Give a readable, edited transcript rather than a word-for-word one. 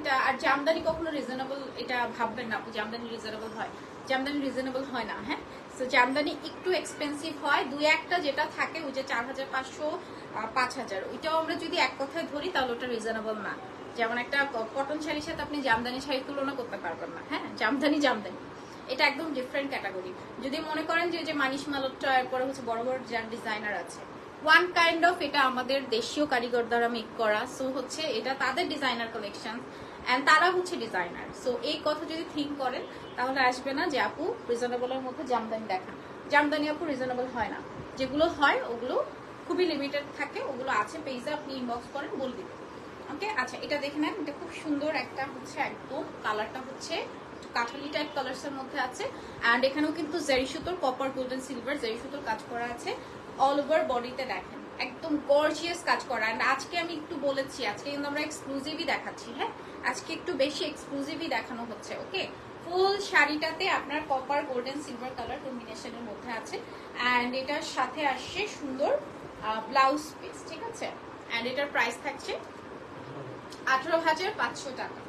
এটা। আর জামদানি কখনো রিজনেবল এটা ভাববেন না জামদানি রিজনেবল হয়, জামদানি রিজনেবল হয় না। হ্যাঁ, তো জামদানি একটু এক্সপেন্সিভ হয়, দুই একটা যেটা থাকে ওই যে 4500 5000, ওইটাও আমরা যদি এক কথায় ধরি তাহলে ওটা রিজনেবল না। যেমন একটা কটন শাড়ির সাথে আপনি জামদানি শাড়ি তুলনা করতে পারবেন না। হ্যাঁ, জামদানি জামদানি এটা একদম ডিফারেন্ট ক্যাটাগরি। যদি মনে করেন যে মানিশ মালহোত্রা, এরপরে হচ্ছে বড় বড় যার ডিজাইনার আছে, ওয়ান কাইন্ড অফ এটা আমাদের দেশীয় কারিগর দ্বারা মেক করা, সো হচ্ছে এটা তাদের ডিজাইনার কালেকশন এন্ড তারা হচ্ছে ডিজাইনার। সো এই কথা যদি থিঙ্ক করেন তাহলে আসবে না যে আপু রিজনেবলের মধ্যে জামদানি দেখান। জামদানি আপু রিজনেবল হয় না, যেগুলো হয় ওগুলো খুবই লিমিটেড থাকে, ওগুলো আছে পেজে, আপনি ইনবক্স করেন বল দিবেন। ওকে, আচ্ছা এটা দেখে নেন, এটা খুব সুন্দর একটা হচ্ছে, একদম কালারটা হচ্ছে কাঠালি টাইপ কালার্স এর মধ্যে আছে। এন্ড এখানেও কিন্তু জারি সুতোর, কপার গোল্ডেন সিলভার জারি সুতোর কাজ করা আছে। অল ওভার বডিতে দেখেন একদম গর্জিয়াস কাজ করা। এন্ড আজকে আমি একটু বলেছি, আজকে কিন্তু আমরা এক্সক্লুসিভই দেখাচ্ছি। হ্যাঁ, আজকে একটু বেশি এক্সক্লুসিভই দেখানো হচ্ছে। ওকে, ফুল শাড়িটাতে আপনার কপার গোল্ডেন সিলভার কালার কম্বিনেশনের মধ্যে আছে। এন্ড এটার সাথে আসছে সুন্দর ব্লাউজ পিস, ঠিক আছে। এন্ড এটার প্রাইস থাকছে 18,500 টাকা।